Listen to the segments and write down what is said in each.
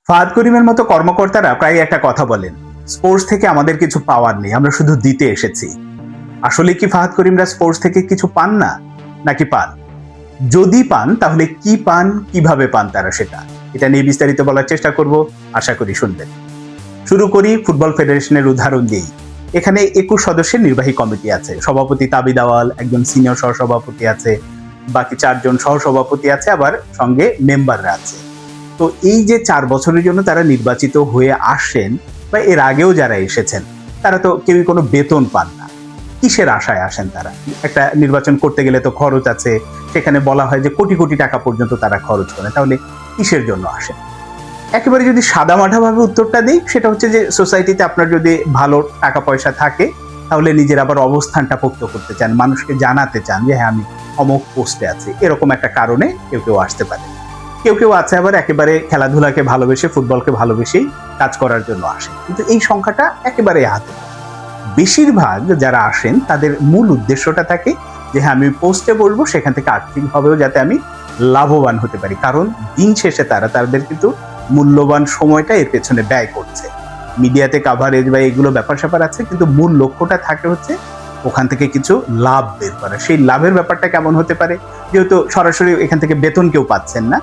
ফাহাদ করিমের মতো কর্মকর্তারা প্রায় একটা কথা বলেন, স্পোর্টস থেকে আমাদের কিছু পাওয়ার নেই, আমরা শুধু দিতে এসেছি। আসলে কি ফাহাদ করিমরা স্পোর্টস থেকে কিছু পান না, নাকি পান? যদি পান তাহলে কি পান, কিভাবে পান তারা, এটা নিয়ে বিস্তারিত বলার চেষ্টা করব, আশা করি শুনবেন। শুরু করি ফুটবল ফেডারেশনের উদাহরণ দিয়েই। এখানে 21 সদস্যের নির্বাহী কমিটি আছে, সভাপতি তাবিদ আওয়াল, একজন সিনিয়র সহসভাপতি আছে, বাকি 4 জন সহসভাপতি আছে, আবার সঙ্গে মেম্বাররা আছে। তো এই যে 4 বছরের জন্য তারা নির্বাচিত হয়ে আসেন বা এর আগেও যারা এসেছেন, তারা তো কেউই কোনো বেতন পান না। কিসের আশায় আসেন তারা? একটা নির্বাচন করতে গেলে তো খরচ আছে, সেখানে বলা হয় যে কোটি কোটি টাকা পর্যন্ত তারা খরচ করে, তাহলে কিসের জন্য আসেন? একেবারে যদি সাদামাঠাভাবে উত্তরটা দিই, সেটা হচ্ছে যে সোসাইটিতে আপনার যদি ভালো টাকা পয়সা থাকে, তাহলে নিজের আবার অবস্থানটা পোক্ত করতে চান, মানুষকে জানাতে চান যে হ্যাঁ আমি অমুক পোস্টে আছি, এরকম একটা কারণে কেউ কেউ আসতে পারে। কেউ কেউ আছে আবার একেবারে খেলাধুলাকে ভালোবেসে, ফুটবলকে ভালোবেসেই কাজ করার জন্য আসে, কিন্তু এই সংখ্যাটা একেবারে হাতে। বেশিরভাগ যারা আসেন তাদের মূল উদ্দেশ্যটা থাকে যে হ্যাঁ আমি পোস্টে বলবো, সেখান থেকে আর্থিকভাবেও যাতে আমি লাভবান হতে পারি, কারণ দিন শেষে তারা তাদের কিন্তু মূল্যবান সময়টা এর পেছনে ব্যয় করছে। মিডিয়াতে কাভারেজ বা এগুলো ব্যাপার স্যাপার আছে, কিন্তু মূল লক্ষ্যটা থাকে হচ্ছে ওখান থেকে কিছু লাভ বের করা। সেই লাভের ব্যাপারটা কেমন হতে পারে? যেহেতু সরাসরি এখান থেকে বেতন কেউ পাচ্ছেন না,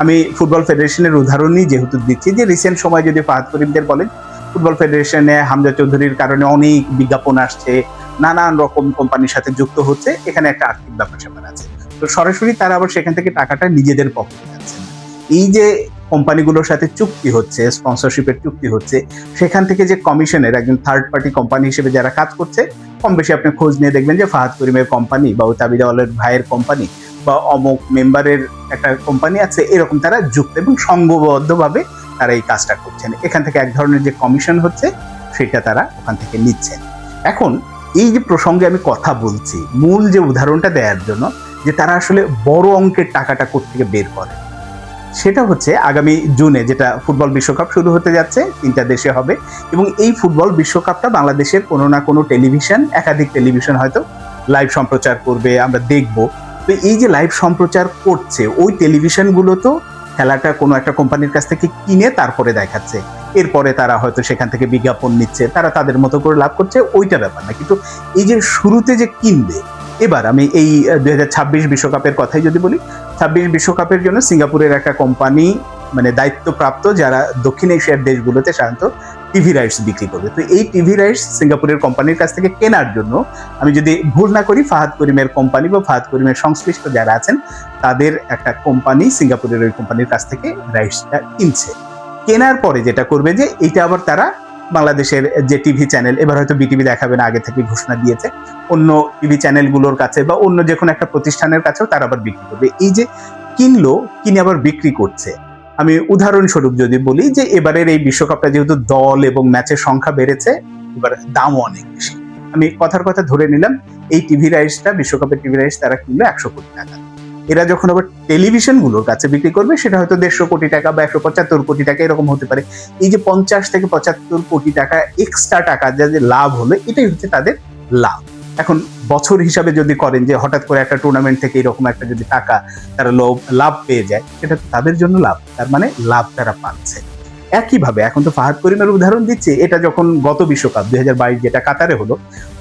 আমি ফুটবল ফেডারেশনের উদাহরণই যেহেতু দিচ্ছি, যে রিসেন্ট সময় যদি ফাহাদ করিমদের বলেন, ফুটবল ফেডারেশনে হামজা চৌধুরীর কারণে অনেক বিজ্ঞাপন আসছে, নানান রকম কোম্পানির সাথে যুক্ত হচ্ছে, এখানে একটা আর্থিক ব্যাপার স্যাপার আছে। তো সরাসরি তারা আবার সেখান থেকে টাকাটা নিজেদের পকেটে যাচ্ছে না। এই যে কোম্পানিগুলোর সাথে চুক্তি হচ্ছে, স্পন্সরশিপের চুক্তি হচ্ছে, সেখান থেকে যে কমিশনের একজন থার্ড পার্টি কোম্পানি হিসেবে যারা কাজ করছে, কম বেশি আপনি খোঁজ নিয়ে দেখবেন যে ফাহাদ করিমের কোম্পানি বা তাবিদ আওয়ালের ভাইয়ের কোম্পানি বা অমুক মেম্বারের একটা কোম্পানি আছে, এরকম তারা যুক্ত এবং সংঘবদ্ধভাবে তারা এই কাজটা করছেন। এখান থেকে এক ধরনের যে কমিশন হচ্ছে, সেটা তারা ওখান থেকে নিচ্ছেন। এখন এই যে প্রসঙ্গে আমি কথা বলছি, মূল যে উদাহরণটা দেওয়ার জন্য যে তারা আসলে বড় অঙ্কের টাকাটা কোত্থেকে বের করে, সেটা হচ্ছে আগামী জুনে যেটা ফুটবল বিশ্বকাপ শুরু হতে যাচ্ছে, 3টা দেশে হবে, এবং এই ফুটবল বিশ্বকাপটা বাংলাদেশের কোনো না কোনো টেলিভিশন, একাধিক টেলিভিশন হয়তো লাইভ সম্প্রচার করবে, আমরা দেখব। তো এই যে লাইভ সম্প্রচার করছে, ওই টেলিভিশনগুলো তো খেলাটা কোনো একটা কোম্পানির কাছ থেকে কিনে তারপরে দেখাচ্ছে, এরপরে তারা হয়তো সেখান থেকে বিজ্ঞাপন নিচ্ছে, তারা তাদের মতো করে লাভ করছে, ওইটা ব্যাপার না। কিন্তু এই যে শুরুতে যে কিনবে, এবার আমি এই 2026 বিশ্বকাপের কথাই যদি বলি, 26 বিশ্বকাপের জন্য সিঙ্গাপুরের একটা কোম্পানি, মানে দায়িত্বপ্রাপ্ত, যারা দক্ষিণ এশিয়ার দেশগুলোতে সাধারণত টিভি রাইটস বিক্রি করবে। তো এই টিভি রাইটস সিঙ্গাপুরের কোম্পানির কাছ থেকে কেনার জন্য, আমি যদি ভুল না করি, ফাহাদ করিমের কোম্পানি বা ফাহাদ করিমের সংশ্লিষ্ট যারা আছেন, তাদের একটা কোম্পানি সিঙ্গাপুরের ওই কোম্পানির কাছ থেকে রাইটসটা কিনছে। কেনার পরে যেটা করবে যে এটা আবার তারা বাংলাদেশের যে টিভি চ্যানেল, এবার হয়তো বিটিভি দেখাবে না, আগে থেকে ঘোষণা দিয়েছে, অন্য টিভি চ্যানেলগুলোর কাছে বা অন্য যে কোনো একটা প্রতিষ্ঠানের কাছেও তারা আবার বিক্রি করবে। এই যে কিনলো, কিনে আবার বিক্রি করছে। আমি উদাহরণস্বরূপ যদি বলি যে এবারের এই বিশ্বকাপটা যেহেতু দল এবং ম্যাচের সংখ্যা বেড়েছে, এবার দামও অনেক বেশি। আমি কথার কথা ধরে নিলাম এই টিভি রাইটসটা, বিশ্বকাপের টিভি রাইটস তারা কিনলো 100 কোটি টাকা। এরা যখন আবার টেলিভিশনগুলোর কাছে বিক্রি করবে, সেটা হয়তো 150 কোটি টাকা বা 175 কোটি টাকা এরকম হতে পারে। এই যে 50 থেকে 75 কোটি টাকা এক্সট্রা টাকা যে লাভ হলো, এটাই হচ্ছে তাদের লাভ। এখন বছর হিসাবে যদি করেন যে হঠাৎ করে একটা টুর্নামেন্ট থেকে এরকম একটা যদি টাকা তারা লাভ পেয়ে যায়, সেটা তাদের জন্য লাভ, তার মানে লাভ তারা পাচ্ছে। একইভাবে এখন তো ফাহাদ করিমের উদাহরণ দিচ্ছে, এটা যখন গত বিশ্বকাপ 2022 যেটা কাতারে হলো,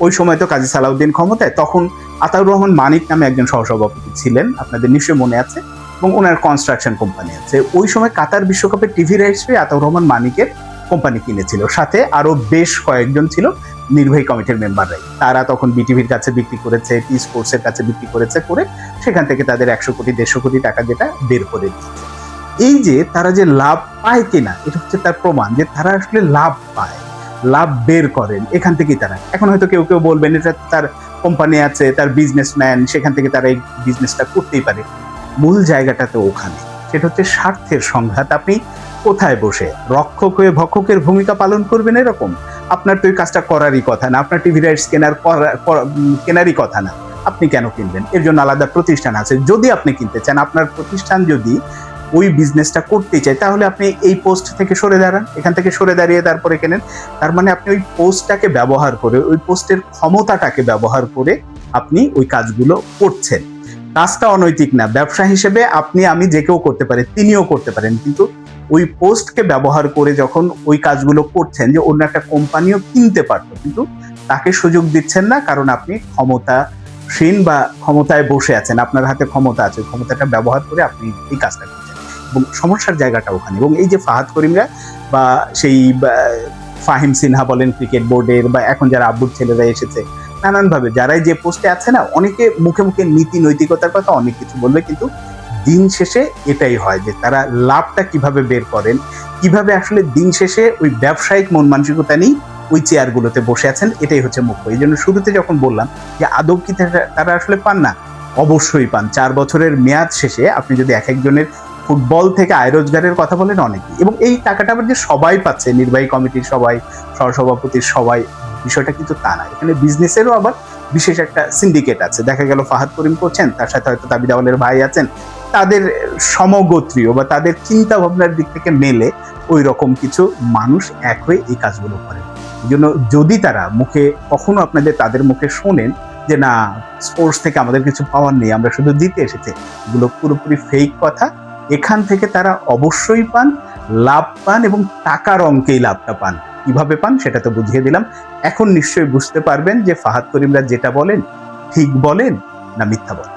ওই সময় তো কাজী সালাউদ্দিন ক্ষমতায়, তখন আতাউর রহমান মানিক নামে একজন সহসভাপতি ছিলেন, আপনাদের নিশ্চয়ই মনে আছে, এবং ওনার কনস্ট্রাকশন কোম্পানি আছে। ওই সময় কাতার বিশ্বকাপের টিভি রাইটস আতাউর রহমান মানিকের কোম্পানি কিনেছিল, সাথে আরো বেশ কয়েকজন ছিল নির্বাহী কমিটির মেম্বাররাই। তারা তখন বিটিভির কাছে বিক্রি করেছে, টি স্পোর্টসের কাছে বিক্রি করেছে, করে সেখান থেকে তাদের 100 কোটি 150 কোটি টাকা যেটা বের করে দিয়েছে। এই যে তারা যে লাভ পায় কিনা, এটা হচ্ছে তার প্রমাণ যে তারা আসলে লাভ পায়, লাভ বের করেন এখান থেকেই তারা। এখন হয়তো কেউ কেউ বলবেন এটা তার কোম্পানি আছে, তার বিজনেসম্যান, সেখান থেকে তারা এই বিজনেসটা করতেই পারে। মূল জায়গাটা তো ওখানে, সেটা হচ্ছে স্বার্থের সংঘাত। আপনি কোথায় বসে রক্ষক হয়ে ভক্ষকের ভূমিকা পালন করবেন, এরকম আপনার তো এই কাজটা করারই কথা না, আপনার টিভি রাইটস কেনারই কথা না, আপনি কেন কিনবেন? এর জন্য আলাদা প্রতিষ্ঠান আছে। যদি আপনি কিনতে চান, আপনার প্রতিষ্ঠান যদি ওই বিজনেসটা করতে চায়, তাহলে আপনি এই পোস্ট থেকে সরে দাঁড়ান, এখান থেকে সরে দাঁড়িয়ে তারপরে কেনেন। তার মানে আপনি ওই পোস্টটাকে ব্যবহার করে, ওই পোস্টের ক্ষমতাটাকে ব্যবহার করে আপনি ওই কাজগুলো করছেন। কাজটা অনৈতিক না, ব্যবসা হিসেবে আপনি আমি যে কেউ করতে পারে, তিনিও করতে পারেন, কিন্তু ওই পোস্টকে ব্যবহার করে যখন ওই কাজগুলো করছেন, যে অন্য একটা কোম্পানিও কিনতে পারতো, কিন্তু তাকে সুযোগ দিচ্ছেন না, কারণ আপনি ক্ষমতাসীন বা ক্ষমতায় বসে আছেন, আপনার হাতে ক্ষমতা আছে, ক্ষমতাটা ব্যবহার করে আপনি এই কাজটা করছেন। এবং সমস্যার জায়গাটা ওখানে। এবং এই যে ফাহাদ করিমরা বা সেই ফাহিম সিনহা বলেন ক্রিকেট বোর্ডের, বা এখন যারা আব্বুর ছেলেরা এসেছে, নানানভাবে যারাই যে পোস্টে আছে না, অনেকে মুখে মুখে নীতি নৈতিকতার কথা অনেক কিছু বলবে, কিন্তু দিন শেষে এটাই হয় যে তারা লাভটা কিভাবে বের করেন, কিভাবে আসলে দিন শেষে ওই ব্যবসায়িক মন মানসিকতা নেই ওই চেয়ারগুলোতে বসে আছেন, এটাই হচ্ছে মুখ্য। এই জন্য শুরুতে যখন বললাম যে আদৌ কি তারা আসলে পান না, অবশ্যই পান। 4 বছরের মেয়াদ শেষে আপনি যদি এক একজনের ফুটবল থেকে আয় রোজগারের কথা বলেন, অনেকেই, এবং এই টাকাটা আবার যে সবাই পাচ্ছে, নির্বাহী কমিটির সবাই, সহসভাপতির সবাই, বিষয়টা কিন্তু তা না। এখানে বিজনেসেরও আবার বিশেষ একটা সিন্ডিকেট আছে। দেখা গেল ফাহাদ করিম করছেন, তার সাথে হয়তো তাবিদ আওয়ালের ভাই আছেন, তাদের সমগোত্রীয় বা তাদের চিন্তা ভাবনার দিক থেকে মেলে ওই রকম কিছু মানুষ এক হয়ে এই কাজগুলো করেন। এই জন্য যদি তারা মুখে কখনো তাদের মুখে শোনেন যে না, স্পোর্টস থেকে আমাদের কিছু পাওয়ার নেই, আমরা শুধু দিতে এসেছি, এগুলো পুরোপুরি ফেক কথা। এখান থেকে তারা অবশ্যই পান, লাভ পান, এবং টাকার অঙ্কেই লাভটা পান। কিভাবে পান সেটা তো বুঝিয়ে দিলাম। এখন নিশ্চয়ই বুঝতে পারবেন যে ফাহাদ করিমরা যেটা বলেন ঠিক বলেন না মিথ্যা বলেন।